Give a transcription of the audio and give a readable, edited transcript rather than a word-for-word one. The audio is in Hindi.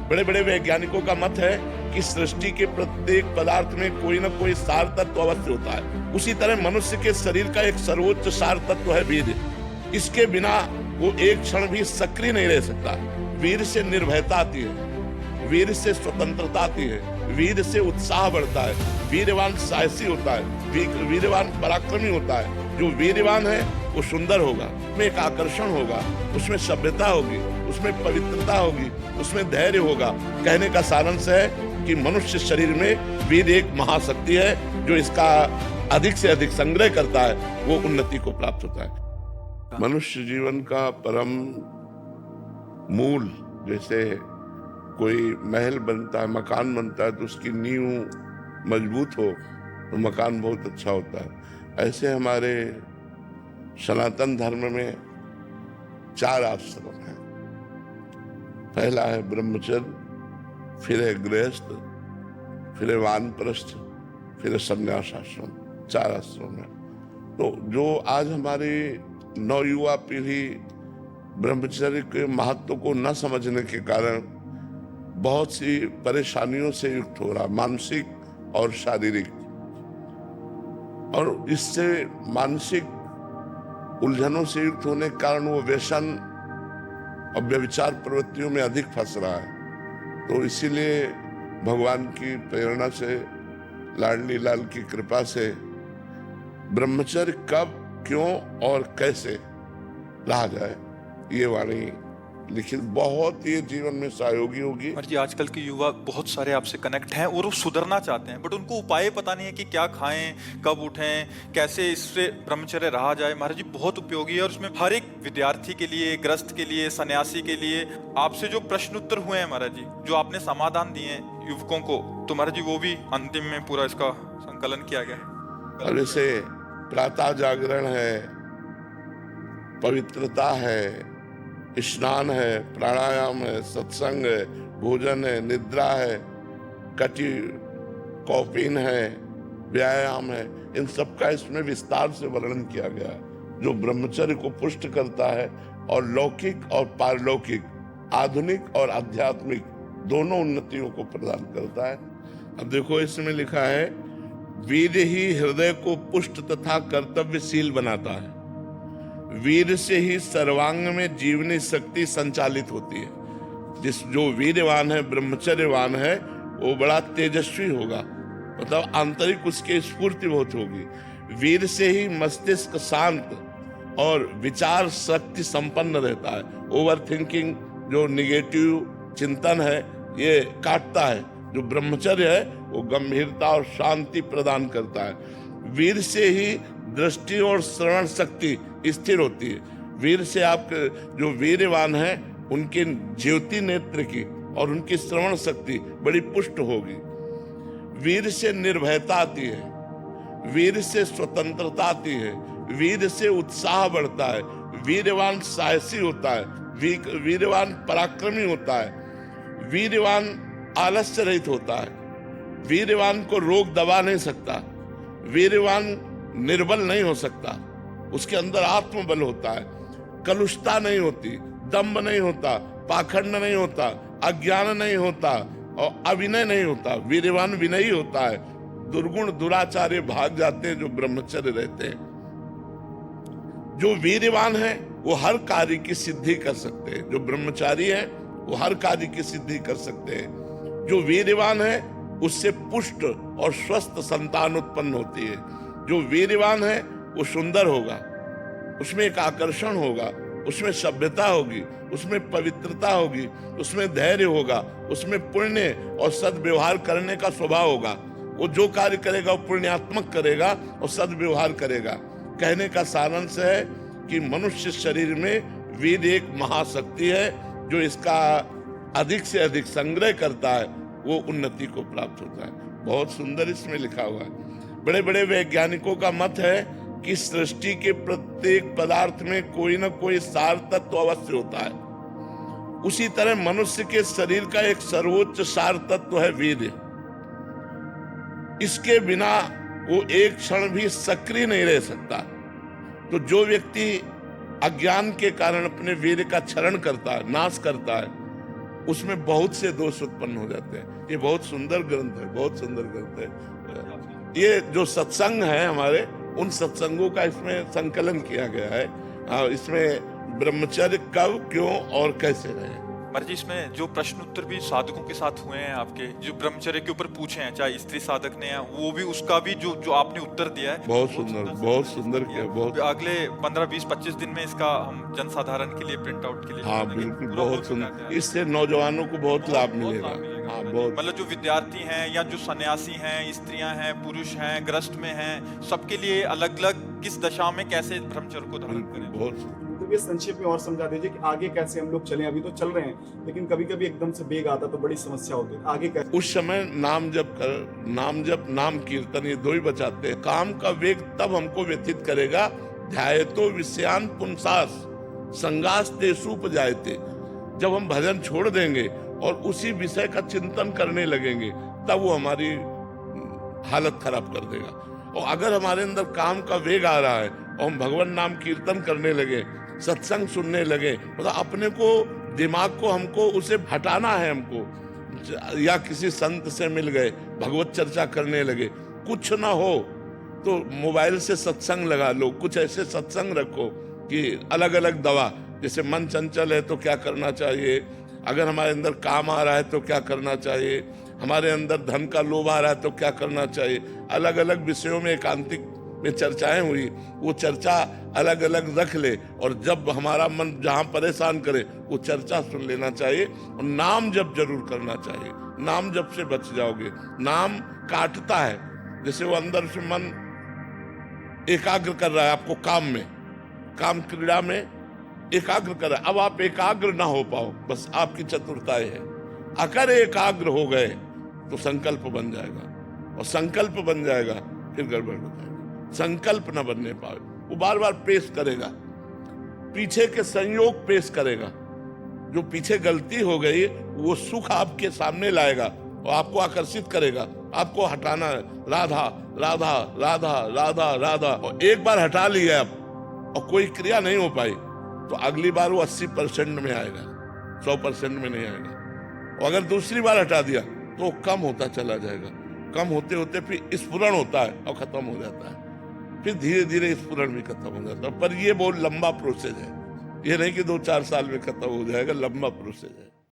बड़े बड़े वैज्ञानिकों का मत है कि सृष्टि के प्रत्येक पदार्थ में कोई ना कोई सार तत्व अवश्य होता है। उसी तरह मनुष्य के शरीर का एक सर्वोच्च सार तत्व है वीर्य। इसके बिना वो एक क्षण भी सक्रिय नहीं रह सकता। वीर से निर्भयता आती है, वीर से स्वतंत्रता आती है, वीर से उत्साह बढ़ता है, वीरवान साहसी होता है, वीरवान पराक्रमी होता है। जो वीरवान है वो सुंदर होगा, उसमें एक आकर्षण होगा, उसमें सभ्यता होगी, उसमें पवित्रता होगी, उसमें धैर्य होगा। कहने का सारांश है कि मनुष्य शरीर में वीर एक महाशक्ति है, जो इसका अधिक से अधिक संग्रह करता है वो उन्नति को प्राप्त होता है। मनुष्य जीवन का परम मूल, जैसे कोई महल बनता है, मकान बनता है, तो उसकी नींव मजबूत हो तो मकान बहुत अच्छा होता है। ऐसे हमारे सनातन धर्म में 4 आश्रम हैं। पहला है ब्रह्मचर्य, फिर है गृहस्थ, फिर है वानप्रस्थ, फिर है संन्यास आश्रम। 4 आश्रम है। तो जो आज हमारी नवयुवा पीढ़ी ब्रह्मचर्य के महत्व को न समझने के कारण बहुत सी परेशानियों से युक्त हो रहा, मानसिक और शारीरिक, और इससे मानसिक उलझनों से युक्त होने के कारण वो व्यसन और व्यभिचार प्रवृत्तियों में अधिक फंस रहा है। तो इसीलिए भगवान की प्रेरणा से, लाडली लाल की कृपा से ब्रह्मचर्य कब, क्यों और कैसे रहा जाए, ये वाणी लिखित बहुत ही जीवन में सहयोगी होगी। जी, आजकल के युवा बहुत सारे आपसे कनेक्ट हैं और वो सुधरना चाहते हैं, बट उनको उपाय पता नहीं है कि क्या खाएं, कब उठें, कैसे इससे ब्रह्मचर्य रहा जाए। महाराज जी बहुत उपयोगी है, और उसमें हर एक विद्यार्थी के लिए, ग्रस्त के लिए, सन्यासी के लिए आपसे जो प्रश्न उत्तर हुए हैं महाराज जी, जो आपने समाधान दिए हैं युवकों को, तो महाराज जी वो भी अंतिम में पूरा इसका संकलन किया गया है। और जैसे प्रातः जागरण है, पवित्रता है, स्नान है, प्राणायाम है, सत्संग है, भोजन है, निद्रा है, कटी कॉफीन है, व्यायाम है, इन सब का इसमें विस्तार से वर्णन किया गया है, जो ब्रह्मचर्य को पुष्ट करता है और लौकिक और पारलौकिक, आधुनिक और आध्यात्मिक दोनों उन्नतियों को प्रदान करता है। अब देखो इसमें लिखा है, वीर ही हृदय को पुष्ट तथा कर्तव्यशील बनाता है। वीर से ही सर्वांग में जीवनी शक्ति संचालित होती है। जो वीरवान है, ब्रह्मचर्यवान है, वो बड़ा तेजस्वी होगा, मतलब आंतरिक उसकी स्फूर्ति बहुत होगी। वीर से ही मस्तिष्क शांत और विचार शक्ति संपन्न रहता है। ओवर थिंकिंग, जो निगेटिव चिंतन है, ये काटता है। जो ब्रह्मचर्य है वो गंभीरता और शांति प्रदान करता है। वीर से ही दृष्टि और श्रवण शक्ति स्थिर होती है। वीर से आपके जो वीरवान है, उनके ज्योति नेत्र की और उनकी श्रवण शक्ति बड़ी पुष्ट होगी। वीर से निर्भयता आती है, वीर से स्वतंत्रता आती है, वीर से उत्साह बढ़ता है, वीरवान साहसी होता है, वीरवान पराक्रमी होता है, वीरवान आलस्य रहित होता है, वीरवान को रोग दबा नहीं सकता, वीरवान निर्बल नहीं हो सकता, उसके अंदर आत्मबल होता है, कलुषता नहीं होती, दंभ नहीं होता, पाखंड नहीं होता, अज्ञान नहीं होता और अविनय नहीं होता। वीरवान विनयी होता है। दुर्गुण दुराचार्य भाग जाते हैं जो ब्रह्मचर्य रहते हैं। जो वीरवान है वो हर कार्य की सिद्धि कर सकते हैं। जो ब्रह्मचारी है वो हर कार्य की सिद्धि कर सकते हैं। जो वीरवान है उससे पुष्ट और स्वस्थ संतान उत्पन्न होती है। जो वीरवान है वो सुंदर होगा, उसमें एक आकर्षण होगा, उसमें सभ्यता होगी, उसमें पवित्रता होगी, उसमें धैर्य होगा, उसमें पुण्य और सद्व्यवहार करने का स्वभाव होगा। वो जो कार्य करेगा वो पुण्यात्मक करेगा और सद्व्यवहार करेगा। कहने का सारांश है कि मनुष्य शरीर में वीर एक महाशक्ति है, जो इसका अधिक से अधिक संग्रह करता है वो उन्नति को प्राप्त होता है। बहुत सुंदर इसमें लिखा हुआ है। बड़े बड़े वैज्ञानिकों का मत है कि सृष्टि के प्रत्येक पदार्थ में कोई ना कोई सार तत्व अवश्य होता है। उसी तरह मनुष्य के शरीर का एक सर्वोच्च सार तत्व है वीर्य। इसके बिना वो एक क्षण भी सक्रिय नहीं रह सकता। तो जो व्यक्ति अज्ञान के कारण अपने वीर्य का क्षरण करता है, नाश करता है, उसमें बहुत से दोष उत्पन्न हो जाते हैं। ये बहुत सुंदर ग्रंथ है, बहुत सुंदर ग्रंथ है। ये जो सत्संग है हमारे, उन सत्संगों का इसमें संकलन किया गया है। इसमें ब्रह्मचर्य कब, क्यों और कैसे रहे। महाराज जी, इसमें जो प्रश्न उत्तर भी साधकों के साथ हुए हैं आपके, जो ब्रह्मचर्य के ऊपर पूछे हैं, चाहे स्त्री साधक ने है, वो भी उसका भी जो आपने उत्तर दिया है, बहुत सुंदर किया। बहुत अगले 15, 20, 25 दिन में इसका हम जनसाधारण के लिए प्रिंट आउट के लिए, हाँ बिल्कुल, बहुत सुंदर। इससे नौजवानों को बहुत लाभ मिलेगा। हाँ, बहुत। मतलब जो विद्यार्थी हैं या जो सन्यासी हैं, स्त्रियां हैं, पुरुष हैं, ग्रस्त में हैं, सबके लिए अलग अलग किस दशा में कैसे ब्रह्मचर्य को धारण करें। बहुत ये संक्षेप में और समझा दीजिए कि आगे कैसे हम लोग चलें। अभी तो चल रहे हैं, लेकिन कभी कभी एकदम से वेग आता तो बड़ी समस्या होती है, आगे कैसे। उस समय नाम जप, नाम कीर्तन, ये दो ही बचाते हैं। काम का वेग तब हमको व्यतीत करेगा, ध्यायतो विषयान पुंसास संगास तेसुप जायते। जब हम भजन छोड़ देंगे और उसी विषय का चिंतन करने लगेंगे, तब वो हमारी हालत खराब कर देगा। और अगर हमारे अंदर काम का वेग आ रहा है और हम भगवान नाम कीर्तन करने लगे, सत्संग सुनने लगे, मतलब अपने को, दिमाग को हमको उसे हटाना है हमको, या किसी संत से मिल गए, भगवत चर्चा करने लगे, कुछ ना हो तो मोबाइल से सत्संग लगा लो। कुछ ऐसे सत्संग रखो कि अलग अलग दवा, जैसे मन चंचल है तो क्या करना चाहिए, अगर हमारे अंदर काम आ रहा है तो क्या करना चाहिए, हमारे अंदर धन का लोभ आ रहा है तो क्या करना चाहिए। अलग अलग विषयों में एकांतिक में चर्चाएं हुई, वो चर्चा अलग अलग रख ले, और जब हमारा मन जहां परेशान करे वो चर्चा सुन लेना चाहिए। और नाम जप जरूर करना चाहिए। नाम जप से बच जाओगे। नाम काटता है, जैसे वो अंदर से मन एकाग्र कर रहा है आपको काम में, काम क्रीड़ा में एकाग्र कर रहा है। अब आप एकाग्र ना हो पाओ, बस आपकी चतुरता है। अगर एकाग्र हो गए तो संकल्प बन जाएगा, और संकल्प बन जाएगा फिर गड़बड़ हो जाएगा। संकल्प न बनने पाए, वो बार बार पेश करेगा, पीछे के संयोग पेश करेगा। जो पीछे गलती हो गई वो सुख आपके सामने लाएगा और आपको आकर्षित करेगा। आपको हटाना है, राधा राधा राधा राधा राधा, और एक बार हटा लिया आप और कोई क्रिया नहीं हो पाई, तो अगली बार वो 80% में आएगा, 100% में नहीं आएगा। और अगर दूसरी बार हटा दिया तो कम होता चला जाएगा। कम होते होते फिर स्फुरण होता है और खत्म हो जाता है। फिर धीरे धीरे स्फुरण भी खत्म हो जाता है। पर ये बहुत लंबा प्रोसेस है, ये नहीं कि 2-4 साल में खत्म हो जाएगा, लंबा प्रोसेस है।